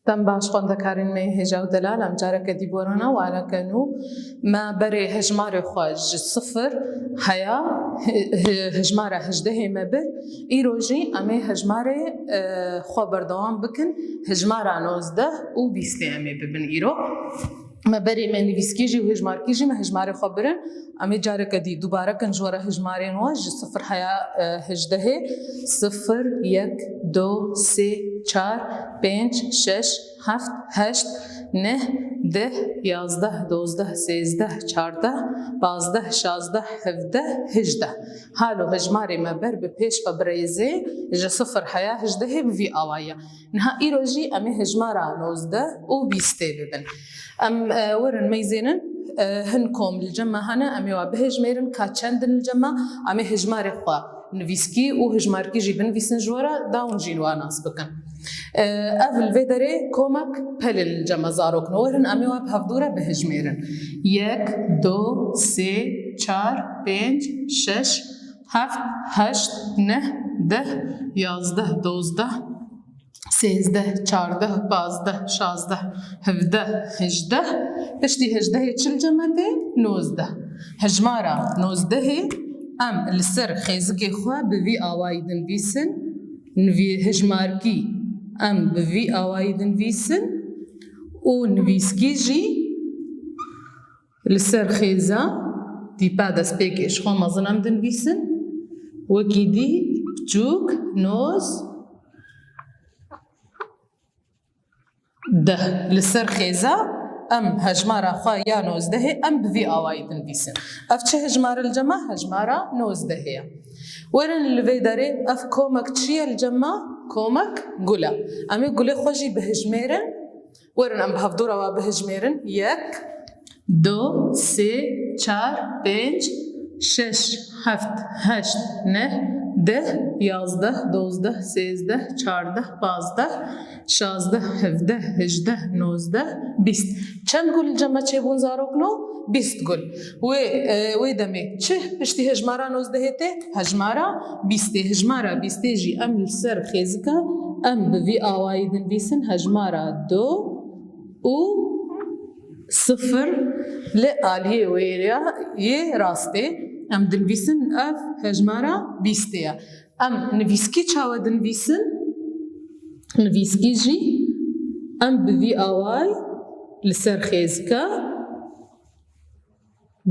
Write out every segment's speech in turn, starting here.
تم باش خوندەکارین مێ هێژا و دەلال ئەم جارەکە دیبۆڕەنە وارەکەن و ما بەرێ هەژمارێ خوا ji sifir heya hejmara hejdehê me bir îro jî em ê hejmarê xwe berdewam bikin hejmara nozdeh û bîstê em ê bibin îro me berê me nivîskî jî û hejmarkî jî me hejmarê xwe birin em ê careke dî dubarekin ji were hejmarên we ji sifir heya hejdehê sifir yek do sê çar pênc şeş heft heşt neh deh yazdeh dozdeh sêzdeh çardeh pazdeh şazdeh hevdeh hejdeh halo hejmarê me ber bi pêş ve birêzê ji sifir heya hejdehê bi vî awaya niha îro jî em ê hejmara nozdeh û bîstê bibin em werin meyzênin hin kom li cema hene em ê wa bihejmêrin ka çendin li cema em ê hejmarê xwe nivîskî û hejmarkî jî binivîsin ji were dawin jî wa nas bikin ev li vê derê komek pelê li cema zarokin werin em ê wa bi hevdûre bihejmêrin yek do sê çar pênc şeş heft heşt neh deh yazdeh dozdeh sêzdeh çardeh pazdeh şazdeh hevdeh hejdeh piştî hejdehê çi li cema tê nozdeh hejmara nozdehê em li ser xêzikê xwe bi vî awayî dinivîsin hejmarkî em bi vî awayî dinivîsin û nivîskî jî li ser xêza dîpa destpêkê ji xwe mezin em dinivîsin wekî dî biçûk noz deh li ser xêza em hejmara xwe ya nozdehê em bi vî awayî dinivîsin ev çi hejmara li cema hejmara nozdehê ye werin li vê derê ev komek çi ye li cema komek gul e em ê gulê xwe jî bihejmêrin werin em bi hevdûra wa bihejmêrin yek do sê çar pênc şeş heft heşt neh deh yazdeh dozdeh sêzdeh çardeh pazdeh şazdeh hevdeh hejdeh nozdeh bîst çend gul li cema çêbûn zarokno bîst gul wê demê çi piştî hejmara nozdehê tê hejmara bîstê hejmara bîstê jî em li ser xêzika em bi vî awayî dinivîsin hejmara do û sifir li aliyê wêyê rastê em dinivîsin ev hejmara bîstê ye em nivîskî çawa dinivîsin nivîskî jî em bi vî awayî li ser xêzika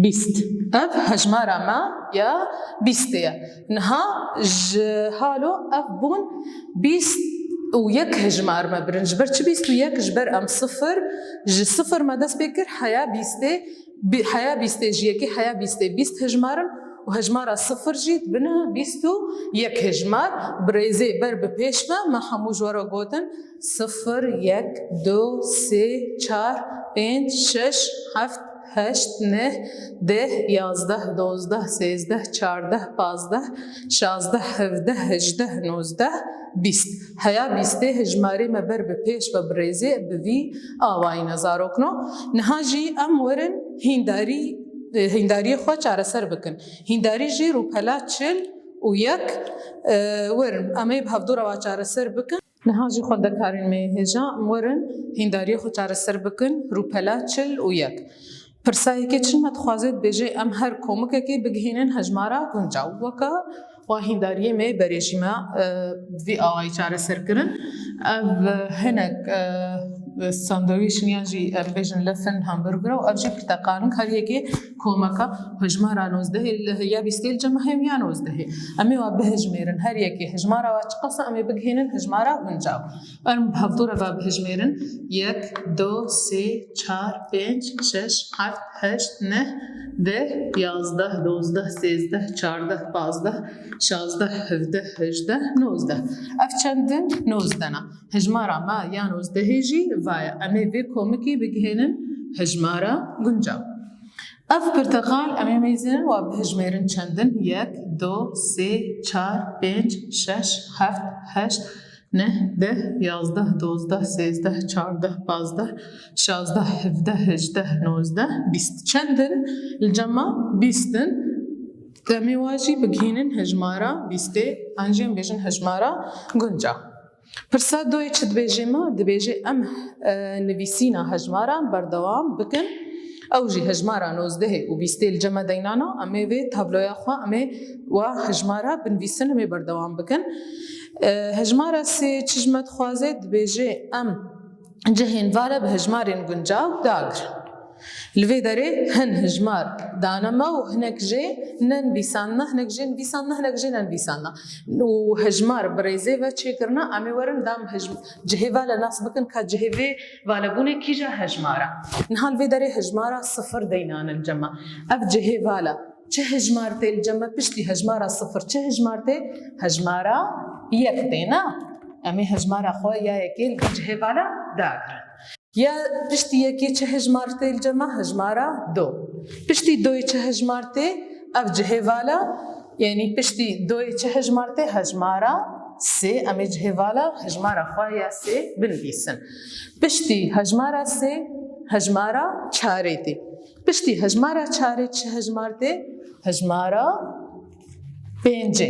bîst ev hejmara me ya bîstê ye niha ji halo ev bûn bîst û yek hejmar me birin ji ber çi bîst û yek ji ber em sifir ji sifir me dest pê kir heya bîstê heya bîstê ji yekê heya bîstê bîst hejmarin û hejmara sifir jî dibine bîst û yek hejmar birêzê ber bi pêş ve me hemû ji were gotin sifir yek do sê çar pênc şeş heft heşt neh deh yazdeh dozdeh sêzdeh çardeh pazdeh şazdeh hevdeh hejdeh nozdeh bîst heya bîstê hejmarê me ber bi pêş ve birêzê bi vî awayî nezarokno niha jî em werin hîndariyê xwe çareser bikin hîndarî jî rûpela çil û yek werin em ê bi hevdûra wa çareser bikin niha jî xwendekarên me hêja em werin hîndariyê xwe çareser bikin rûpela çil û yek pirsayekê çi me dixwaze dibêje em her komikekê bigihînin hejmara guncaw weka wa hîndariyê me berê jî me vî awayî çareser kirin ev hinek sandwîçin yan jî em bêjin lefin hamburger û ev jî pirteqalin her yekê komeka hejmara nozdehê ya bîstê li cema heye ya nozdehê em ê wa bihejmêrin her yekê hejmara wa çi qasa em ê bigihînin hejmara guncaw em bi hevdûre ve bihejmêrin yek do sê çar pênc şeş heft heşt neh deh yazdeh dozdeh sêzdeh çardeh pazdeh şazdeh hevdeh hejdeh nozdeh ev çendin nozdena hejmara me ya nozdehê jî vaya em ê vê komikî bigihînin hejmara guncaw ev pirteqal em ê meyzînin wa bihejmêrin çendin yek do sê çar pênc şeş heft heşt neh deh yazdeh dozdeh sêzdeh çardeh pazdeh şazdeh hevdeh hejdeh nozdeh bîst çendin li cema bîstin em ê wa jî bigihînin hejmara bîstê an jî em bêjin hejmara guncaw پرسا دوی چ دبیجی ما دبیجی ام نویسینا هجماران بردوام بکن او جی هجمارا 19 و 20 الجمع دینانا امی وی تابلویا خو امی و هجمارا بنویسن امی بردوام بکن هجمارا سی چجمت خوازه دبیجی ام جهین واره به هجمارین گنجاو داگر لوی داره هن هجمار دانما و هنک جه ننویساننا هنک جه نویساننا هنک جه ننویساننا و هجمار برایزه و چه کرنا امی ورن دام جهه والا ناس بکن که جهه والا بونه کی جه هجمارا نها لوی داره هجمارا 0 دینان الجمع اف جهه والا چه هجمار ته الجمع پشتی هجمارا 0 چه هجمار ته هجمارا 1 دینا امی هجمارا خو یا یکی جهه والا داگر یا پشتی یکی چه هجمارته الجمع هجمارا 2 پشتی دوی چه هجمارته اف جهه والا یعنی پشتی دوی چه هجمارته هجمارا 3 امی جهه والا هجمارا خواهی 3 بنویسن پشتی هجمارا 3 هجمارا 4 تی پشتی هجمارا 4 چه هجمارته هجمارا 5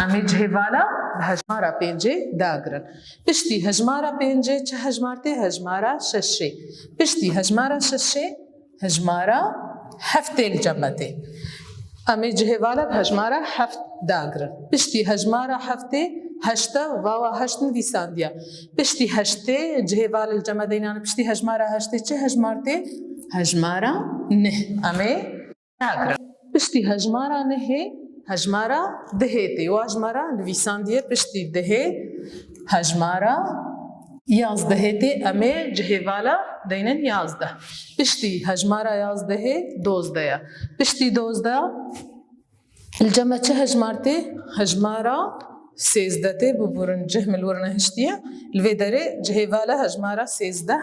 امی جهه والا هجمارا 5 داگرن پشتی هجمارا 5 چه هجمارته هجمارا 6 پشتی هجمارا 6 هجمارا 7 الجمعته امی جهه والا هجمارا 7 داگرن پشتی هجمارا 7 8 واوا 8 نویساندیا پشتی 8 جهه والا الجمع دینان پشتی هجمارا 8 چه هجمارته هجمارا 9 امی داگرن پشتی هجمارا 9 هجمارا 10 تی و هجمارا نویساندیه پشتی 10 هجمارا 11 تی امی جهه والا دینن 11 پشتی هجمارا 11 12 پشتی 12 الجمع چه هجمارته هجمارا 13 تی ببورن جهم الورنه هشتیه الوی داره جهه والا هجمارا 13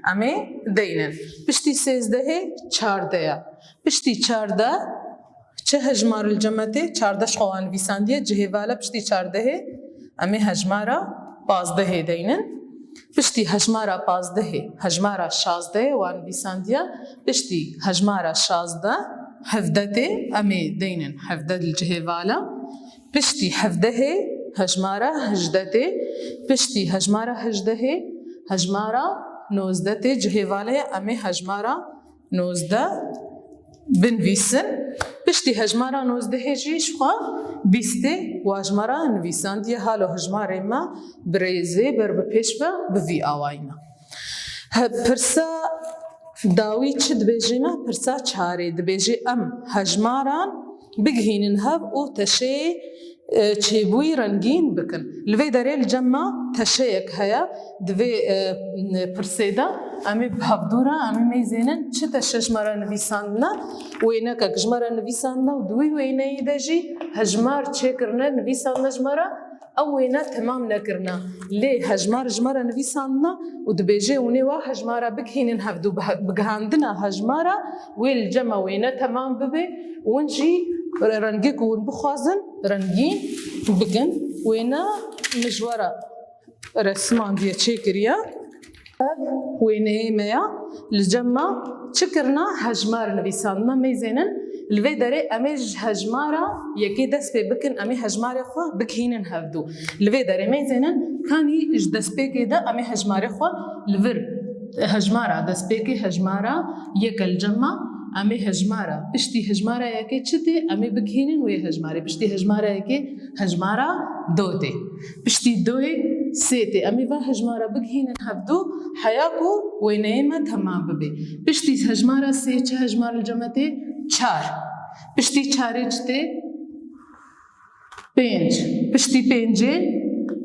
امی دینن پشتی 13 14 پشتی 14 چه هجمار الجمعته 14 خوان ویساندیه جهه والا پشتی 14 امی هجمارا 15 دینن پشتی هجمارا 15 هجمارا 16 وان ویساندیه پشتی هجمارا 16 17 امی دینن 17 الجهه والا پشتی 17 هجمارا 18 پشتی هجمارا 18 هجمارا 19 جهه والا امی هجمارا 19 بنویسن پشتی هجمارا 19 جیش خوا 20 و هجمارا نویساندیه حالو هجماره ما بریزه بر بپیش و بوی آوائینا پرسا داوی چه دبیجی ما پرسا چاره دبیجی ام هجماران بگهینن هف و تشه چه بوی رنگین بکن لوی داره الجمع تشه یک هیا دوی پرسیده امی بهفدورا امی میزینن چه تشه جماره نویساندنا وینه که جماره نویساندنا و دوی وینه ایده جی هجمار چه کرنه نویساندنا جماره او وینه تمام نکرنه لی هجمار جماره نویساندنا و دبیجه ونی و هجماره بگهینن هفدو بگهاندنا هجماره ویل الجمع وینه تمام ببی ونجی رنگی کون بخوازن رنگین بکن وینا مجوره رسمان دیه چه کریا وینه میا الجمع چکرنا هجمار نویساندنا میزنن الوی داره امیج هجمارا یکی دست پی بکن امی هجمار خو بکهینن هفدو الوی داره میزنن کانی اج دست پی که ده امی هجمار خو الور هجمارا دست پی که هجمارا یک الجمع امی هجمارا پشتی هجمارا یکی چته امی بکهینن وی هجماره پشتی هجمارا یکی هجمارا 2 تی پشتی 2 3 تی امی و هجمارا بکهینن هفدو حیاکو وی نیمه تمام ببی پشتی هجمارا 3 چه هجمار الجمعته 4 پشتی 4 چته 5 پشتی 5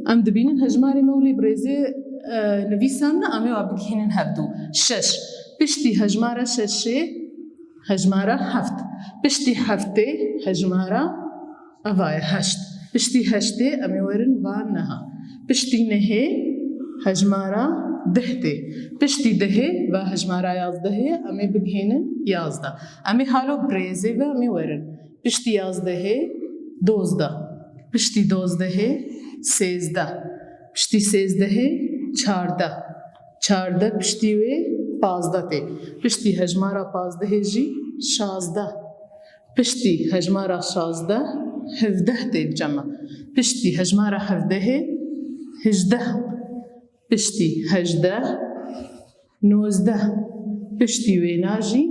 ام دبینن هجماری مولی برزه نویسان امی و بکهینن هفدو 6 پشتی هجمارا 6 هجمارا 7 پشتی 7 هجمارا اوای 8 پشتی 8 امی ورن وان نها پشتی 9 هجمارا 10 پشتی 10 و هجمارا 11 امی بگهینن 11 امی حالو بریزه و امی ورن پشتی 11 12 پشتی 12 13 پشتی 13 14 14 پشتی و 15 تی پشتی هجمارا 15 جی 16 پشتی هجمارا 16 17 تی الجمع پشتی هجمارا 17 18 پشتی 18 19 پشتی وێناژی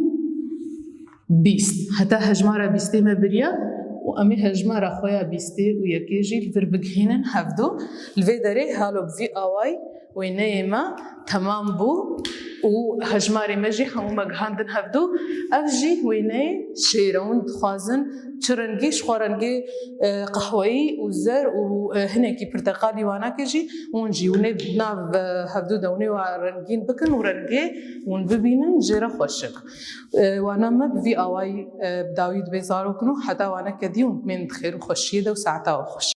20 هەتا هەژمارە 20 مە بریە و ئەمێ هەژمارە خۆیان 20 و یەکێژی لەبەر بگهێنن 7 لەوێ دەرێ هالۆ بڤی ئاوای وێنەیەمە تەمام بوو و هەژمارێ مەژی هەموو مەگەهاندن 7 ئەف ژی وێنەیە شێرەون دخوازن چ ڕەنگیش خوا ڕەنگێ قەحوەیی و زەر و هەنێکی پرتەقالی واناکێژی ونجی ونێ ناو 7 دەونێ و ڕەنگین بکن و ڕەنگێ ون ببینن ژێرە خۆشک وانەمە بڤی ئاوای داوید بێزارۆکن و حەتا وانەکە دیون من خێر و خۆشیەدە و ساعتاوە خۆش